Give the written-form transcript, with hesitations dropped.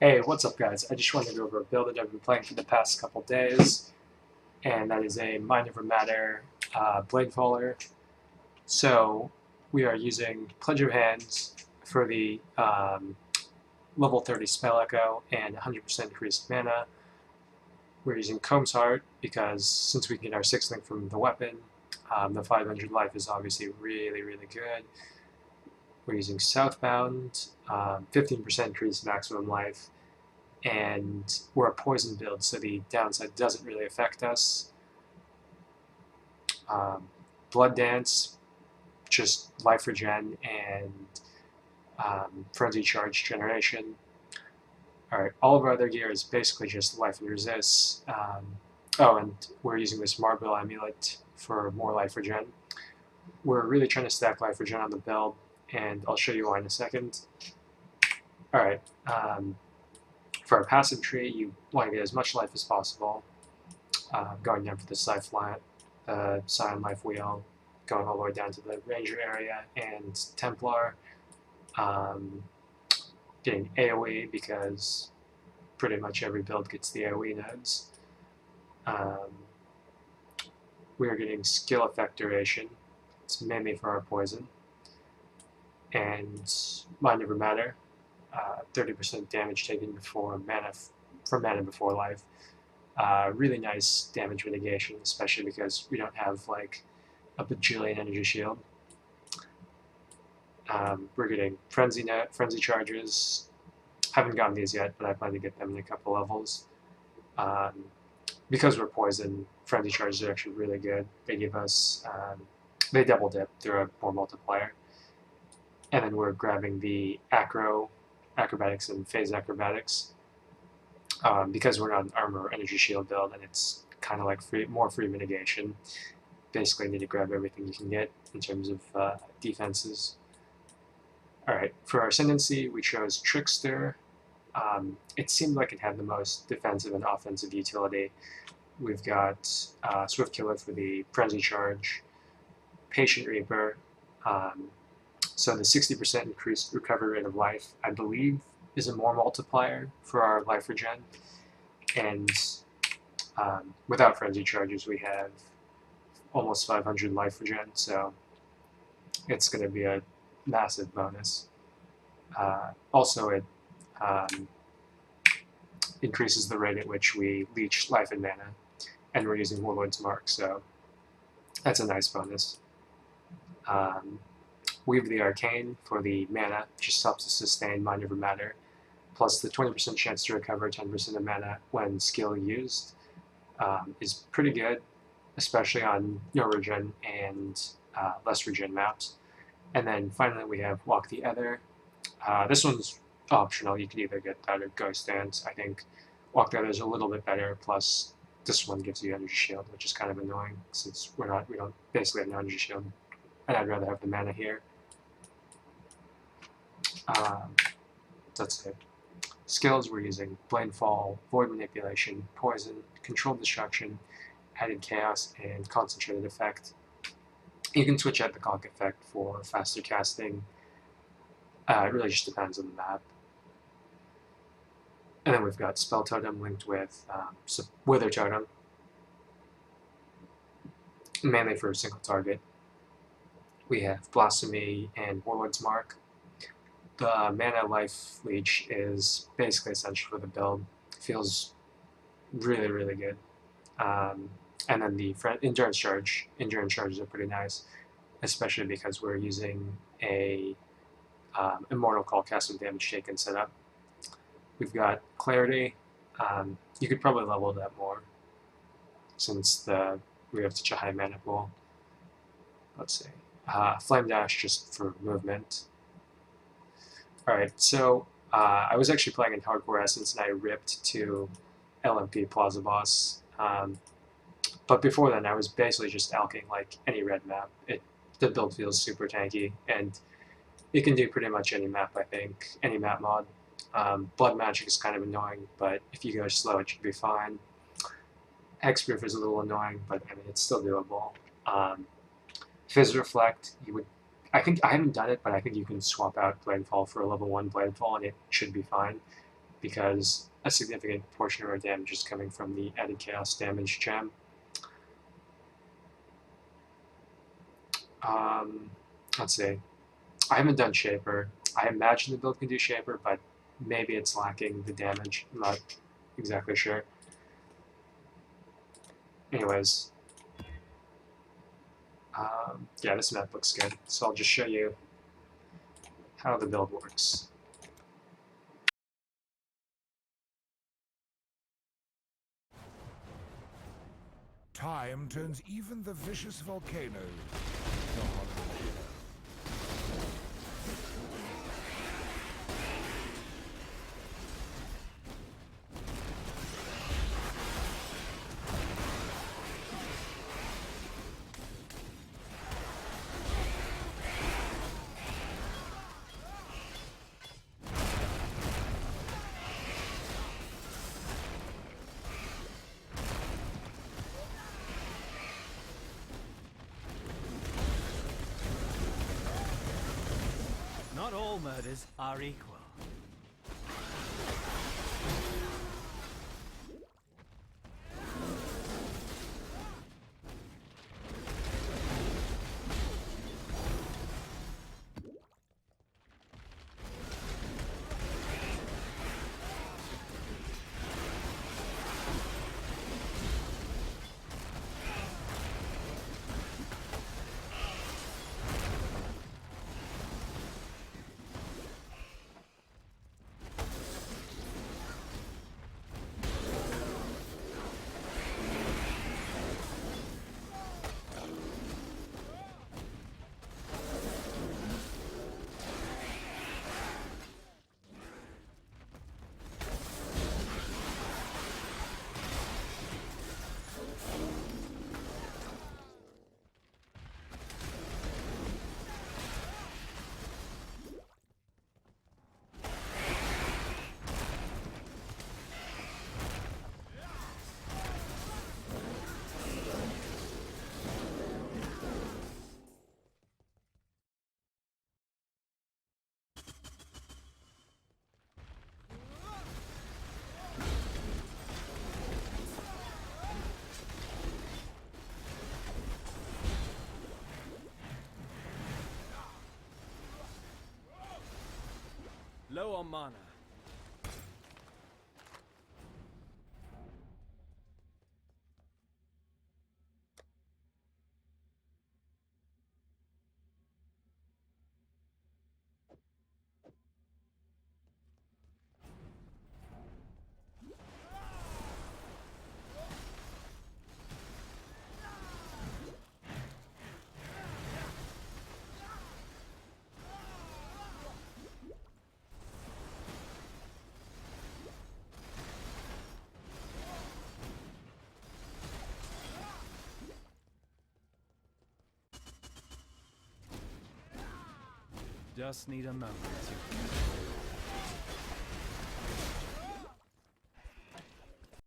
Hey, what's up guys? I just wanted to go over a build that I've been playing for the past couple days, and that is a Mind Over Matter Bladefaller. So we are using Pledge of Hands for the level 30 spell echo and 100% increased mana. We're using Comb's Heart because since we can get our 6 link from the weapon, the 500 life is obviously really, really good. We're using Southbound, 15% increased maximum life, and we're a poison build, so the downside doesn't really affect us. Um, Blood Dance, just life regen and frenzy charge generation. All right, all of our other gear is basically just life and resist. Oh, and we're using this Marble Amulet for more life regen. We're really trying to stack life regen on the build, and I'll show you why in a second. All right, for our passive tree, you want to get as much life as possible. Going down for the Scythe Scion Life Wheel, going all the way down to the Ranger area, and Templar, getting AoE because pretty much every build gets the AoE nodes. We are getting skill effect duration. It's mainly for our poison. And Mind Over Matter, 30% damage taken before mana from mana before life. Really nice damage mitigation, especially because we don't have like a bajillion energy shield. We're getting frenzy charges. Haven't gotten these yet, but I plan to get them in a couple levels. Um, because we're poison, frenzy charges are actually really good. They give us, they double dip. They're a more multiplier. And then we're grabbing the acrobatics and phase acrobatics. Because we're not an armor or energy shield build, and it's kind of like more free mitigation. Basically, you need to grab everything you can get in terms of defenses. Alright, for our ascendancy, we chose Trickster. It seemed like it had the most defensive and offensive utility. We've got Swift Killer for the Frenzy Charge, Patient Reaper. So the 60% increased recovery rate of life, I believe, is a more multiplier for our life regen. And without Frenzy Charges, we have almost 500 life regen, so it's going to be a massive bonus. Also, it increases the rate at which we leech life and mana, and we're using Warlord's Mark, so that's a nice bonus. Weave the Arcane for the mana, just helps us sustain Mind Over Matter, plus the 20% chance to recover 10% of mana when skill used is pretty good, especially on no regen and less regen maps. And then finally we have Walk the Other. This one's optional. You can either get that or Ghost Dance. I think Walk the Other is a little bit better. Plus, this one gives you Energy Shield, which is kind of annoying since we don't basically have no Energy Shield, and I'd rather have the mana here. That's it. Skills, we're using Bladefall, Void Manipulation, Poison, Controlled Destruction, Added Chaos, and Concentrated Effect. You can switch out the Conk effect for faster casting. It really just depends on the map. And then we've got Spell Totem linked with Wither Totem, mainly for a single target. We have Blasphemy and Warlord's Mark. The mana life leech is basically essential for the build. Feels really, really good. And then the endurance charges are pretty nice, especially because we're using a Immortal Call cast with damage taken setup. We've got Clarity. You could probably level that more since we have such a high mana pool. Let's see. Flame Dash just for movement. Alright, so I was actually playing in Hardcore Essence and I ripped to LMP Plaza Boss. But before then, I was basically just alking like any red map. The build feels super tanky, and it can do pretty much any map, I think, any map mod. Blood Magic is kind of annoying, but if you go slow, it should be fine. Hexproof is a little annoying, but I mean, it's still doable. Fizz Reflect, I think I haven't done it, but I think you can swap out Bladefall for a level 1 Bladefall, and it should be fine. because a significant portion of our damage is coming from the added chaos damage gem. Let's see. I haven't done Shaper. I imagine the build can do Shaper, but maybe it's lacking the damage. I'm not exactly sure. Anyways, yeah, this map looks good, so I'll just show you how the build works. Time turns even the vicious volcanoes to hollow. Not all murders are equal. Low on mana. Just need a moment to